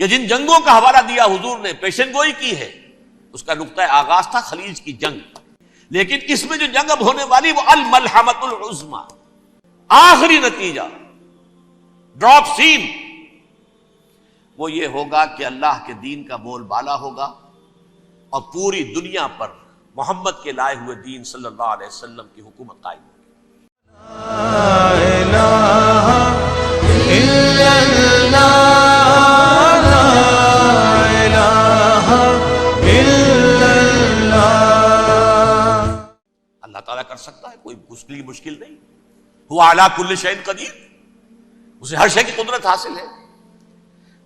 کہ جن جنگوں کا حوالہ دیا حضور نے، پیشن گوئی کی ہے، اس کا نقطہ آغاز تھا خلیج کی جنگ، لیکن اس میں جو جنگ اب ہونے والی وہ الملحمۃ العظمی، آخری نتیجہ، ڈراپ سین، وہ یہ ہوگا کہ اللہ کے دین کا بول بالا ہوگا اور پوری دنیا پر محمد کے لائے ہوئے دین صلی اللہ علیہ وسلم کی حکومت قائم ہوگی۔ لا الہ الا اللہ، لا الہ الا اللہ۔ اللہ تعالیٰ کر سکتا ہے، کوئی اس کے لیے مشکل نہیں، ہوا علی کل شیء قدیر، اسے ہر شے کی قدرت حاصل ہے۔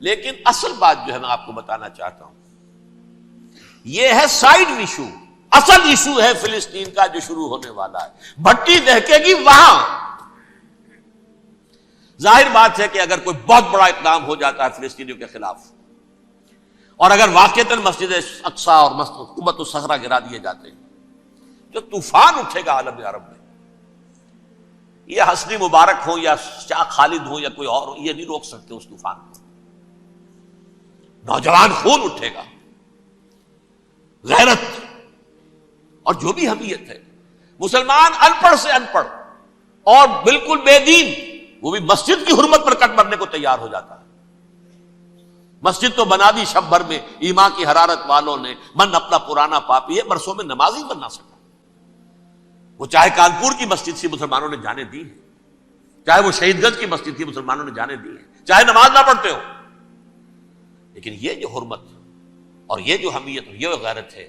لیکن اصل بات جو ہے میں آپ کو بتانا چاہتا ہوں، یہ ہے سائیڈ ایشو، اصل ایشو ہے فلسطین کا جو شروع ہونے والا ہے، بھٹی دہکے گی وہاں۔ ظاہر بات ہے کہ اگر کوئی بہت بڑا اقدام ہو جاتا ہے فلسطینیوں کے خلاف، اور اگر واقعتاً مسجد اقصی اور قبۃ الصخرہ گرا دیے جاتے ہیں، جو طوفان اٹھے گا عالم عرب میں، یہ حسنی مبارک ہو یا شاہ خالد ہو یا کوئی اور ہو، یہ نہیں روک سکتے اس طوفان کو۔ نوجوان خون اٹھے گا، غیرت اور جو بھی حمیت ہے۔ مسلمان ان پڑھ سے ان پڑھ اور بالکل بے دین، وہ بھی مسجد کی حرمت پر کٹ مرنے کو تیار ہو جاتا ہے۔ مسجد تو بنا دی شب بھر میں ایمان کی حرارت والوں نے، من اپنا پرانا پاپی ہے، برسوں میں نماز ہی بن نہ سکا۔ وہ چاہے کانپور کی مسجد سے مسلمانوں نے جانے دی ہے، چاہے وہ شہید گنج کی مسجد تھی مسلمانوں نے جانے دی ہے، چاہے نماز نہ پڑھتے ہو، لیکن یہ جو حرمت اور یہ جو حمیت اور یہ غیرت ہے،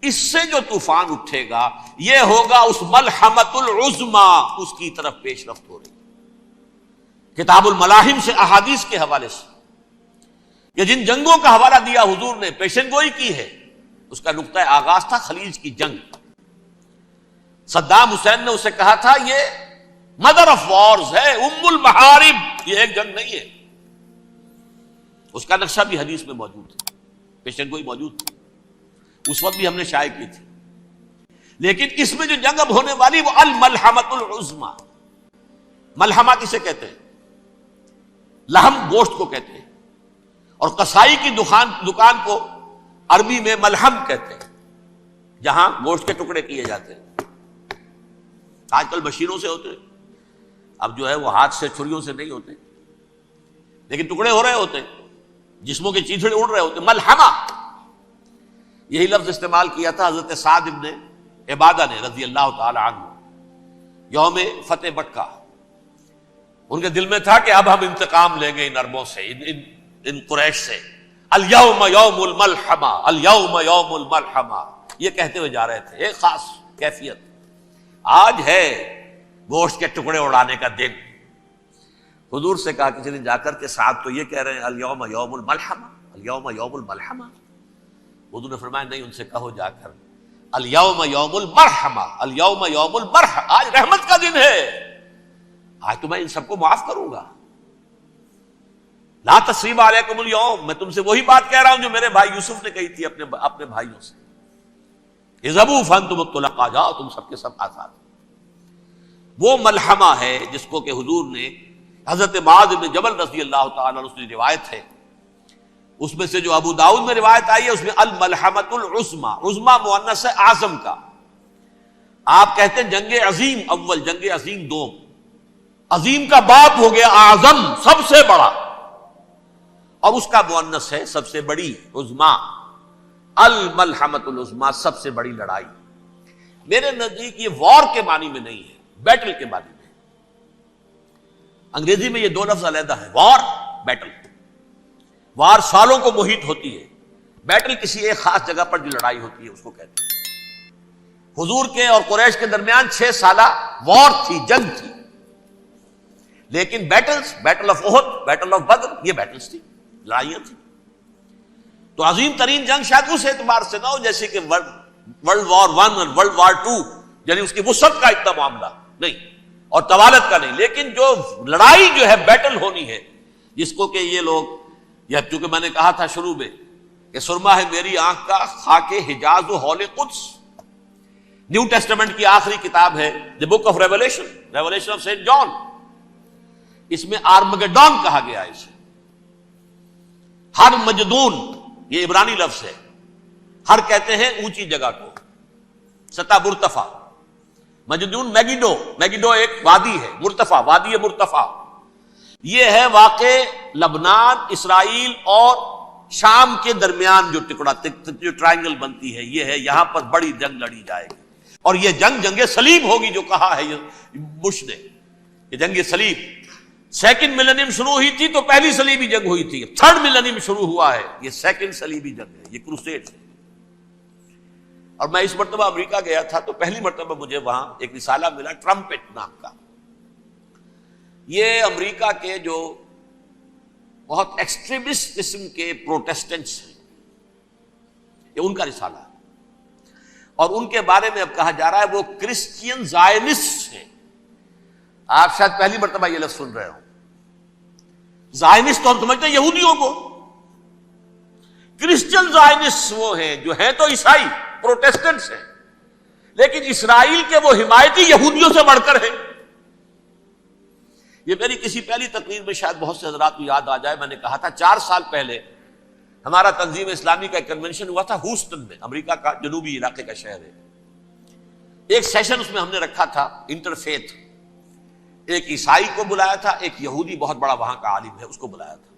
اس سے جو طوفان اٹھے گا یہ ہوگا اس ملحمۃ العظمی، اس کی طرف پیش رفت ہو رہی۔ کتاب الملاحم سے احادیث کے حوالے سے کہ جن جنگوں کا حوالہ دیا حضور نے، پیشن گوئی کی ہے، اس کا نقطہ آغاز تھا خلیج کی جنگ۔ صدام حسین نے اسے کہا تھا یہ مدر آف وارز ہے، ام المحارب، یہ ایک جنگ نہیں ہے۔ اس کا نقشہ بھی حدیث میں موجود ہے، پیشن گوئی موجود تھی، اس وقت بھی ہم نے شائع کی تھی۔ لیکن اس میں جو جنگ اب ہونے والی وہ الملحمۃ العظمی، ملحمہ کسے کہتے ہیں؟ لحم گوشت کو کہتے ہیں، اور قصائی کی دکان کو عربی میں ملحم کہتے ہیں، جہاں گوشت کے ٹکڑے کیے جاتے ہیں۔ آج کل مشینوں سے ہوتے ہیں، اب جو ہے وہ ہاتھ سے چھریوں سے نہیں ہوتے، لیکن ٹکڑے ہو رہے ہوتے ہیں، جسموں کے چیتھڑے اڑ رہے ہوتے ہیں، ملحمہ۔ یہی لفظ استعمال کیا تھا حضرت سعد ابن عبادہ نے رضی اللہ تعالی عنہ یوم فتح مکہ۔ ان کے دل میں تھا کہ اب ہم انتقام لیں گے ان عربوں سے، ان قریش سے۔ الیوم یوم الملحمہ، الیوم یوم الملحمہ، یہ کہتے ہوئے جا رہے تھے۔ ایک خاص کیفیت، آج ہے گوشت کے ٹکڑے اڑانے کا دن۔ حضور سے کہا کسی نے جا کر کے ساتھ تو یہ کہہ رہے ہیں الیوم یوم الملحمہ، الیوم یوم الملحمہ۔ حضور نے فرمایا نہیں، ان سے کہو جا کر الیوم یوم المرحمہ، الیوم یوم المرحمہ، آج رحمت کا دن ہے، آج تو میں ان سب کو معاف کروں گا۔ لا تثریب علیکم اليوم، میں تم سے وہی بات کہہ رہا ہوں جو میرے بھائی یوسف نے کہی تھی اپنے بھائیوں سے، اذهبوا فانتم الطلقاء، جاؤ تم سب کے سب آزاد۔ وہ ملحمہ ہے جس کو کہ حضور نے حضرت معاذ بن جبل رضی اللہ تعالیٰ عنہ سے روایت ہے، اس میں سے جو ابو داؤد میں روایت آئی ہے اس میں الملحمۃ العظمی، عظمی مؤنث ہے اعظم کا۔ آپ کہتے ہیں جنگ عظیم اول، جنگ عظیم دوم، عظیم کا باپ ہو گیا اعظم، سب سے بڑا، اور اس کا مؤنث ہے سب سے بڑی، عظمی، الملحمۃ العظمی، سب سے بڑی لڑائی۔ میرے نزدیک یہ وار کے معنی میں نہیں ہے، بیٹل کے معنی میں۔ انگریزی میں یہ دو لفظ علیحدہ ہیں، وار، بیٹل۔ وار سالوں کو محیط ہوتی ہے، بیٹل کسی ایک خاص جگہ پر جو لڑائی ہوتی ہے اس کو کہتے ہیں۔ حضور کے اور قریش کے درمیان 6 سالہ وار تھی، جنگ تھی، لیکن battles, battle of Uhud, battle of Badr, یہ بیٹلز تھی، لڑائیاں تھی۔ تو عظیم ترین جنگ شاید اس اعتبار سے نہ ہو جیسے کہ ورلڈ وار 1 اور ورلڈ وار 2، یعنی اس کی وسعت کا اتنا معاملہ نہیں اور طوالت کا نہیں، لیکن جو لڑائی جو ہے بیٹل ہونی ہے، جس کو کہ یہ لوگ، یا چونکہ میں نے کہا تھا شروع میں کہ سرما ہے میری آنکھ کا خاک حجاز و حول قدس، نیو ٹیسٹمنٹ کی آخری کتاب ہے the book of revelation, revelation of saint John, اس میں آرمگیڈون کہا گیا ہے اسے، ہر مجدون، یہ عبرانی لفظ ہے، ہر کہتے ہیں اونچی جگہ کو، سطح مرتفع، مجدون میگیڈو، میگیڈو ایک وادی ہے، مرتفع، وادی مرتفع، یہ ہے واقع لبنان، اسرائیل اور شام کے درمیان جو ٹکڑا، جو ٹرائنگل بنتی ہے، یہ ہے، یہاں پر بڑی جنگ لڑی جائے گی، اور یہ جنگ صلیب ہوگی، جو کہا ہے یہ بش نے، یہ جنگ صلیب۔ سیکنڈ ملینیم شروع ہوئی تھی تو پہلی صلیبی جنگ ہوئی تھی، تھرڈ ملینیم شروع ہوا ہے، یہ سیکنڈ صلیبی جنگ ہے، یہ کروسیڈ ہے۔ اور میں اس مرتبہ امریکہ گیا تھا تو پہلی مرتبہ مجھے وہاں ایک رسالہ ملا ٹرمپٹ نام کا، یہ امریکہ کے جو بہت ایکسٹریمسٹ قسم کے پروٹیسٹنٹس ہیں، یہ ان کا رسالہ ہے، اور ان کے بارے میں اب کہا جا رہا ہے وہ کرسچین زائنسٹ ہیں۔ آپ شاید پہلی مرتبہ یہ لفظ سن رہے ہو، زائنسٹ تو ہم سمجھتے ہیں یہودیوں کو، کرسچین زائنسٹ وہ ہیں جو ہیں تو عیسائی پروٹیسٹنٹس ہیں، لیکن اسرائیل کے وہ حمایتی یہودیوں سے بڑھ کر ہیں۔ یہ میری کسی پہلی تقریر میں شاید بہت سے حضرات کو یاد آ جائے، میں نے کہا تھا 4 سال پہلے ہمارا تنظیم اسلامی کا ایک کنونشن ہوا تھا ہیوسٹن میں، امریکہ کا جنوبی علاقے کا شہر ہے۔ ایک سیشن اس میں ہم نے رکھا تھا انٹرفیتھ، ایک عیسائی کو بلایا تھا، ایک یہودی بہت بڑا وہاں کا عالم ہے اس کو بلایا تھا۔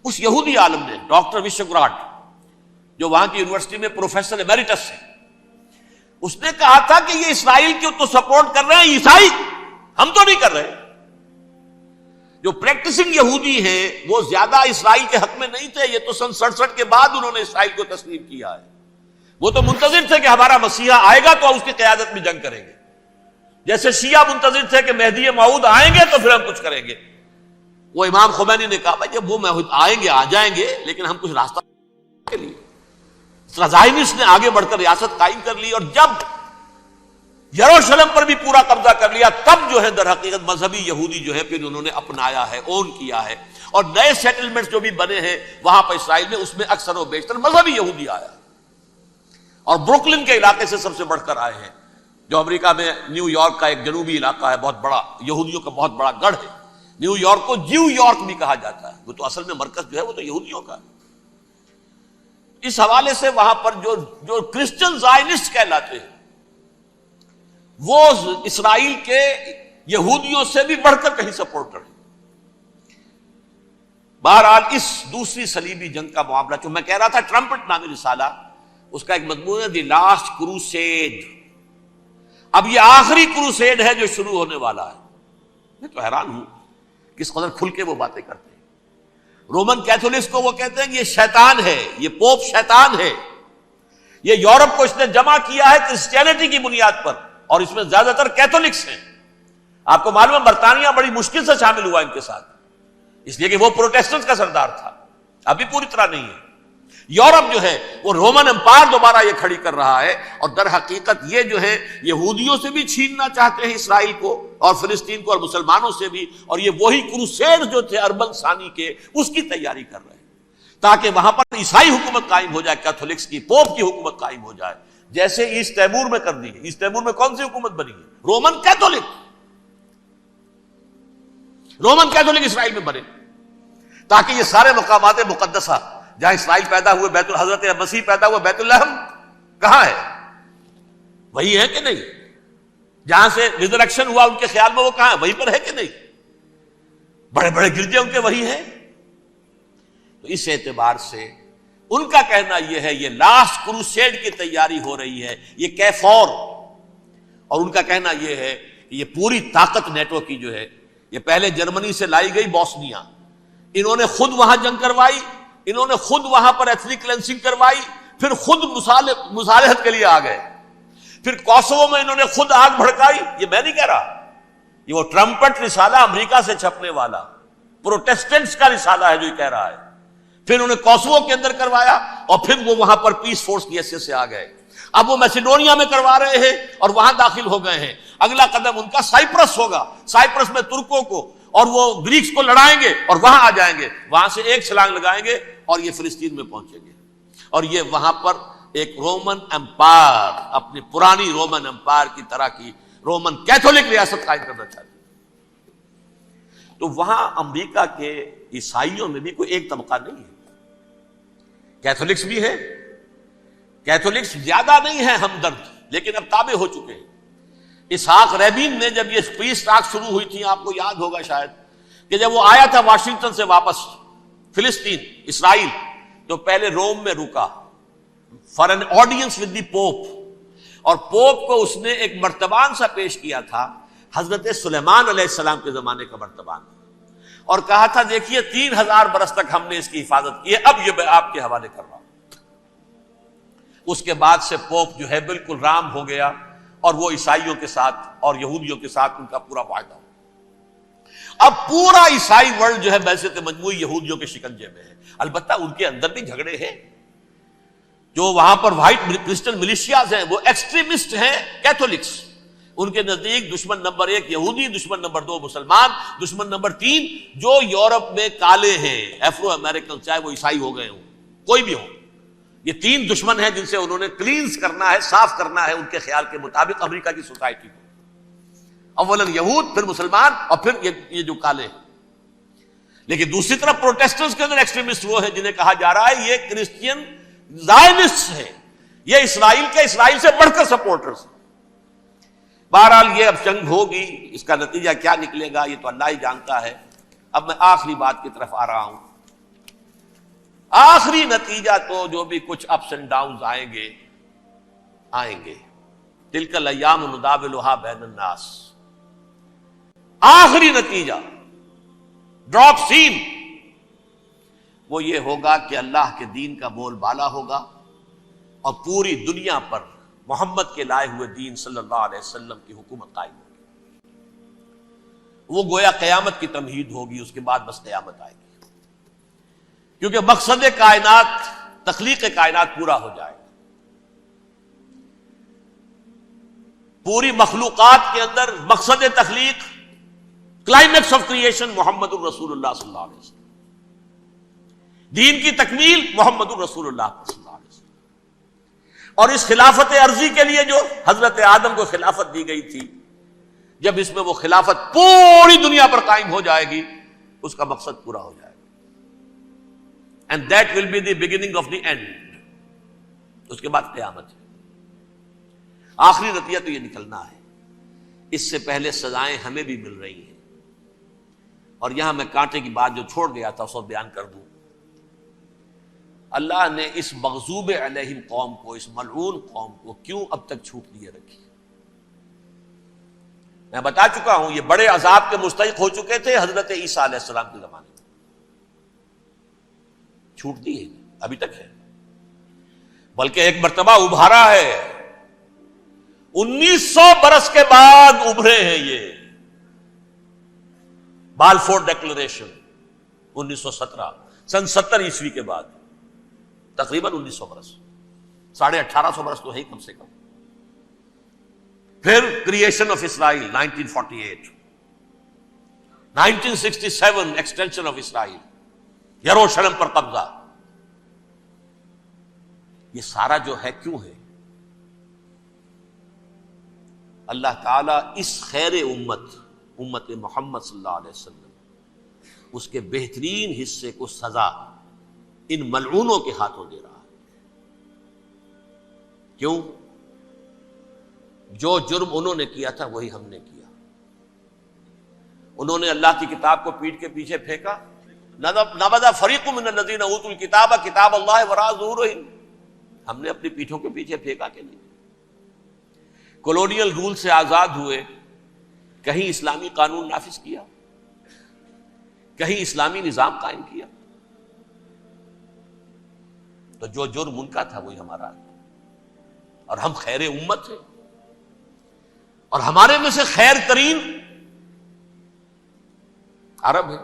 اس یہودی عالم نے ڈاکٹر وشوگراڈ، جو وہاں کی یونیورسٹی میں پروفیسر ایمیریٹس ہے، اس نے کہا تھا کہ یہ اسرائیل کو تو سپورٹ کر رہے ہیں عیسائی، ہم تو نہیں کر رہے۔ جو پریکٹسنگ یہودی ہیں وہ زیادہ اسرائیل کے حق میں نہیں تھے، یہ تو سن 67 کے بعد انہوں نے اسرائیل کو تسلیم کیا ہے، وہ تو منتظر تھے کہ ہمارا مسیحا آئے گا تو اس کی قیادت میں جنگ کریں گے، جیسے شیعہ منتظر تھے کہ مہدی موعود آئیں گے تو پھر ہم کچھ کریں گے۔ وہ امام خمینی نے کہا بھائی جب وہ آئیں گے آ جائیں گے، لیکن ہم کچھ راستہ کے لیے۔ زائنسٹ نے آگے بڑھ کر ریاست قائم کر لی، اور جب یروشلم پر بھی پورا قبضہ کر لیا، تب جو ہے در حقیقت مذہبی یہودی جو ہے پھر انہوں نے اپنایا ہے، اون کیا ہے، اور نئے سیٹلمنٹس جو بھی بنے ہیں وہاں پر اسرائیل میں، اس میں اکثر و بیشتر مذہبی یہودی آیا، اور بروکلن کے علاقے سے سب سے بڑھ کر آئے ہیں، جو امریکہ میں نیو یارک کا ایک جنوبی علاقہ ہے، بہت بڑا یہودیوں کا بہت بڑا گڑھ ہے۔ نیو یارک کو جیو یارک بھی کہا جاتا ہے، وہ تو اصل میں مرکز جو ہے وہ تو یہودیوں کا ہے۔ اس حوالے سے وہاں پر جو کرسچن زائنسٹ کہلاتے ہیں وہ اسرائیل کے یہودیوں سے بھی بڑھ کر کہیں سپورٹ کریں۔ بہرحال اس دوسری صلیبی جنگ کا معاملہ جو میں کہہ رہا تھا، ٹرمپٹ نامی رسالہ، اس کا ایک مضمون ہے دی لاسٹ کروسیڈ۔ اب یہ آخری کروسیڈ ہے جو شروع ہونے والا ہے۔ میں تو حیران ہوں کس قدر کھل کے وہ باتیں کرتے ہیں۔ رومن کیتھولکس کو وہ کہتے ہیں کہ یہ شیطان ہے، یہ پوپ شیطان ہے، یہ یورپ کو اس نے جمع کیا ہے کرسچینٹی کی بنیاد پر، اور اس میں زیادہ تر کیتھولکس ہیں۔ آپ کو معلوم ہے برطانیہ بڑی مشکل سے شامل ہوا ان کے ساتھ، اس لیے کہ وہ پروٹیسٹنٹ کا سردار تھا، ابھی پوری طرح نہیں ہے۔ یورپ جو ہے وہ رومن امپائر دوبارہ یہ کھڑی کر رہا ہے، اور در حقیقت یہ جو ہے یہودیوں سے بھی چھیننا چاہتے ہیں اسرائیل کو اور فلسطین کو، اور مسلمانوں سے بھی، اور یہ وہی کروسیڈ جو تھے اربن ثانی کے، اس کی تیاری کر رہے ہیں تاکہ وہاں پر عیسائی حکومت قائم ہو جائے، کیتھولکس کی، پوپ کی حکومت قائم ہو جائے، جیسے ایسٹ تیمور میں کر دی ہے۔ ایسٹ تیمور میں کون سی حکومت بنی ہے؟ رومن کیتھولک، رومن کیتھولک اسرائیل میں بنے، تاکہ یہ سارے مقامات مقدسہ جہاں اسرائیل پیدا ہوئے، بیت حضرت مسیح پیدا ہوا، بیت الحم کہاں ہے؟ وہی ہے کہ نہیں؟ جہاں سے ریزریکشن ہوا ان کے خیال میں وہ کہاں ہے؟ وہیں پر ہے کہ نہیں؟ بڑے بڑے گرجے ان کے وہی ہیں۔ تو اس اعتبار سے ان کا کہنا یہ ہے یہ لاسٹ کروسیڈ کی تیاری ہو رہی ہے، یہ کیفور، اور ان کا کہنا یہ ہے کہ یہ پوری طاقت نیٹو کی جو ہے، یہ پہلے جرمنی سے لائی گئی بوسنیا، انہوں نے خود وہاں جنگ کروائی، انہوں نے خود وہاں پر ایتھنک کلینسنگ کروائی، پھر خود مصالحت کے لیے آ گئے، پھر کوسوو میں انہوں نے خود آگ بھڑکائی۔ یہ میں نہیں کہہ رہا، یہ وہ ٹرمپٹ رسالہ امریکہ سے چھپنے والا پروٹیسٹنٹس کا رسالہ ہے جو یہ کہہ رہا ہے۔ پھر انہوں نے کوسوو کے اندر کروایا، اور پھر وہ وہاں پر پیس فورس کی حیثیت سے آ گئے۔ اب وہ میسیڈونیا میں کروا رہے ہیں اور وہاں داخل ہو گئے ہیں۔ اگلا قدم ان کا سائپرس ہوگا، سائپرس میں ترکوں کو اور وہ گریکس کو لڑائیں گے اور وہاں آ جائیں گے، وہاں سے ایک چھلانگ لگائیں گے اور یہ فلسطین میں پہنچیں گے، اور یہ وہاں پر ایک رومن امپائر، اپنی پرانی رومن امپائر کی طرح کی رومن کیتھولک ریاست قائم کرنا چاہتے ہیں۔ تو وہاں امریکہ کے عیسائیوں میں بھی کوئی ایک طبقہ نہیں ہے، کیتھولکس بھی ہے، کیتھولکس زیادہ نہیں ہے ہمدرد، لیکن اب تابع ہو چکے ہیں۔ اسحاق ریبین نے جب یہ پیس ٹاک شروع ہوئی تھی، آپ کو یاد ہوگا شاید، کہ جب وہ آیا تھا واشنگٹن سے واپس فلسطین اسرائیل، تو پہلے روم میں رکا for an audience with the Pope, اور پوپ کو اس نے ایک مرتبان سا پیش کیا تھا، حضرت سلیمان علیہ السلام کے زمانے کا مرتبان، اور کہا تھا دیکھیے 3000 برس تک ہم نے اس کی حفاظت کی ہے، اب یہ میں آپ کے حوالے کر رہا ہوں۔ اس کے بعد سے پوپ جو ہے بالکل رام ہو گیا، اور وہ عیسائیوں کے ساتھ اور یہودیوں کے ساتھ ان کا پورا معاہدہ ہو۔ اب پورا عیسائی ورلڈ جو ہے بعثت مجموعی یہودیوں کے شکنجے میں ہے۔ البتہ ان کے اندر بھی جھگڑے ہیں، جو وہاں پر وائٹ کرسچن ملیشیاز ہیں وہ ایکسٹریمسٹ ہیں کیتھولکس، ان کے نزدیک دشمن نمبر 1 یہودی، دشمن نمبر 2 مسلمان، دشمن نمبر 3 جو یورپ میں کالے ہیں، ایفرو امریکن، چاہے وہ عیسائی ہو گئے ہوں، کوئی بھی ہو، یہ 3 دشمن ہیں جن سے انہوں نے کلینز کرنا ہے، صاف کرنا ہے ان کے خیال کے مطابق امریکہ کی سوسائٹی کو، اولا یہود، پھر مسلمان، اور پھر یہ جو کالے ہیں۔ لیکن دوسری طرف پروٹیسٹنٹس کے اندر ایکسٹریمسٹ وہ ہیں جنہیں کہا جا رہا ہے یہ کرسچین زائنسٹ ہیں، یہ اسرائیل کے، اسرائیل سے بڑھ کر سپورٹرز۔ بہرحال یہ اب جنگ ہوگی، اس کا نتیجہ کیا نکلے گا یہ تو اللہ ہی جانتا ہے۔ اب میں آخری بات کی طرف آ رہا ہوں۔ آخری نتیجہ تو جو بھی کچھ اپس اینڈ ڈاؤنز آئیں گے، تلک الایام نداولھا بین الناس، آخری نتیجہ ڈراپ سین وہ یہ ہوگا کہ اللہ کے دین کا بول بالا ہوگا، اور پوری دنیا پر محمد کے لائے ہوئے دین صلی اللہ علیہ وسلم کی حکومت قائم ہوگی۔ وہ گویا قیامت کی تمہید ہوگی، اس کے بعد بس قیامت آئے گی، کیونکہ مقصد کائنات، تخلیق کائنات پورا ہو جائے گا۔ پوری مخلوقات کے اندر مقصد تخلیق، کلائمیکس آف کریشن محمد الرسول اللہ صلی اللہ علیہ وسلم، دین کی تکمیل محمد الرسول اللہ صلی اللہ علیہ وسلم، اور اس خلافت عرضی کے لیے جو حضرت آدم کو خلافت دی گئی تھی، جب اس میں وہ خلافت پوری دنیا پر قائم ہو جائے گی، اس کا مقصد پورا ہو جائے گا۔ And that will be the beginning of the end. اس کے بعد قیامت ہے۔ آخری نتیجہ تو یہ نکلنا ہے۔ اس سے پہلے سزائیں ہمیں بھی مل رہی ہیں، اور یہاں میں کانٹے کی بات جو چھوڑ گیا تھا اس کو بیان کر دوں۔ اللہ نے اس مغضوب علیہم قوم کو، اس ملعون قوم کو کیوں اب تک چھوٹ دیے رکھی؟ میں بتا چکا ہوں یہ بڑے عذاب کے مستحق ہو چکے تھے حضرت عیسیٰ علیہ السلام کے زمانے میں، چھوٹ دی ہے، ابھی تک ہے، بلکہ ایک مرتبہ ابھارا ہے، 1900 برس کے بعد ابھرے ہیں یہ، بالفور ڈیکلریشن 1917، سن 70 عیسوی کے بعد، تقریباً 1900 برس، 1850 برس تو ہے کم سے کم۔ پھر creation of Israel 1948، 1967 extension of Israel, یروشلم پر قبضہ۔ یہ سارا جو ہے کیوں ہے؟ اللہ تعالیٰ اس خیر امت محمد صلی اللہ علیہ وسلم، اس کے بہترین حصے کو سزا ان ملعونوں کے ہاتھوں دے رہا ہے۔ کیوں؟ جو جرم انہوں نے کیا تھا وہی ہم نے کیا۔ انہوں نے اللہ کی کتاب کو پیٹھ کے پیچھے پھینکا، نبذ فریق من الذین اوتوا الکتاب کتاب اللہ وراء ظہورہم، ہم نے اپنی پیٹھوں کے پیچھے پھینکا کہ نہیں؟ کولونیل رول سے آزاد ہوئے، کہیں اسلامی قانون نافذ کیا، کہیں اسلامی نظام قائم کیا؟ تو جو جرم ان کا تھا وہی ہمارا ہے، اور ہم خیر امت ہیں، اور ہمارے میں سے خیر ترین عرب ہیں،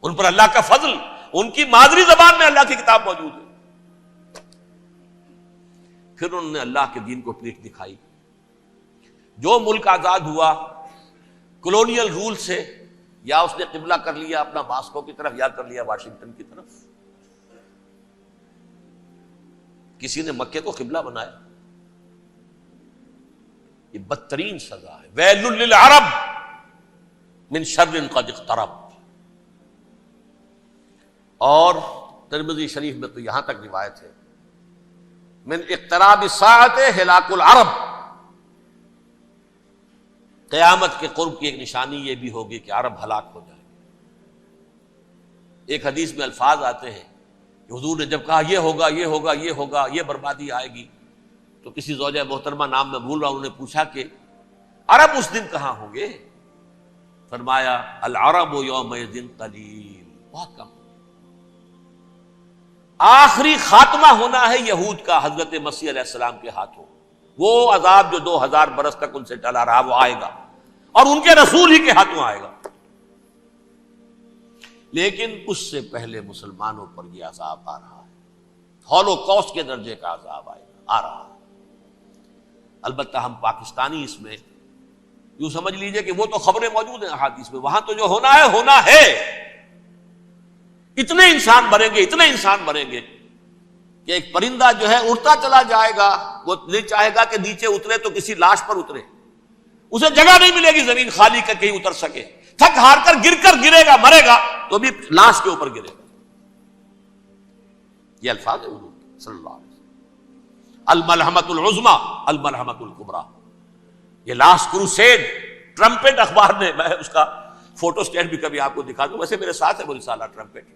ان پر اللہ کا فضل، ان کی مادری زبان میں اللہ کی کتاب موجود ہے۔ پھر انہوں نے اللہ کے دین کو پیٹھ دکھائی۔ جو ملک آزاد ہوا کولونیل رول سے، یا اس نے قبلہ کر لیا اپنا ماسکو کی طرف، یا کر لیا واشنگٹن کی طرف۔ کسی نے مکے کو قبلہ بنایا، یہ بدترین سزا ہے۔ ویل للعرب من شر قد اقترب۔ اور ترمذی شریف میں تو یہاں تک روایت ہے من اقتراب الساعۃ ہلاک العرب، قیامت کے قرب کی ایک نشانی یہ بھی ہوگی کہ عرب ہلاک ہو جائے. ایک حدیث میں الفاظ آتے ہیں کہ حضور نے جب کہا یہ ہوگا یہ ہوگا یہ ہوگا یہ بربادی آئے گی، تو کسی زوجہ محترمہ نام میں بھول رہا ہوں، انہوں نے پوچھا کہ عرب اس دن کہاں ہوں گے؟ فرمایا العرب یومئذ قلیل، بہت کم. آخری خاتمہ ہونا ہے یہود کا حضرت مسیح علیہ السلام کے ہاتھوں. وہ عذاب جو 2000 برس تک ان سے ٹلا رہا وہ آئے گا، اور ان کے رسول ہی کے ہاتھوں آئے گا. لیکن اس سے پہلے مسلمانوں پر یہ عذاب آ رہا ہے، ہولوکاسٹ کے درجے کا عذاب آ رہا ہے. البتہ ہم پاکستانی اس میں یوں سمجھ لیجئے کہ وہ تو خبریں موجود ہیں احادیث میں، وہاں تو جو ہونا ہے ہونا ہے. اتنے انسان بنیں گے کہ ایک پرندہ جو ہے اڑتا چلا جائے گا، وہ نہیں چاہے گا کہ نیچے اترے تو کسی لاش پر اترے، اسے جگہ نہیں ملے گی زمین خالی کر کہیں اتر سکے، تھک ہار کر گرے گا، مرے گا تو بھی لاش کے اوپر گرے گا. یہ الفاظ ہے حضور صلی اللہ علیہ وسلم. الملحمۃ العظمی الملحمۃ الکبریٰ، یہ لاسٹ کروسیڈ. ٹرمپٹ اخبار نے، میں اس کا فوٹو اسٹیٹ بھی کبھی آپ کو دکھا دوں، ویسے میرے ساتھ ہے وہ رسالہ ٹرمپٹ،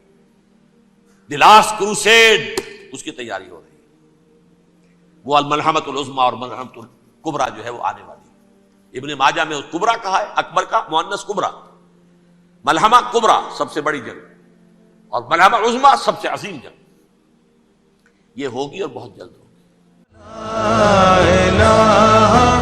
دی لاسٹ کروسیڈ، اس کی تیاری ہو رہی ہے. وہ الملحمۃ العظمی اور ملحمۃ الکبریٰ جو ہے وہ آنے والی ہے. ابن ماجہ میں کبریٰ کہا ہے، اکبر کا مؤنث کبریٰ. ملحمہ کبریٰ سب سے بڑی جنگ، اور ملحمہ عظمی سب سے عظیم جنگ. یہ ہوگی اور بہت جلد ہوگی. لا الہ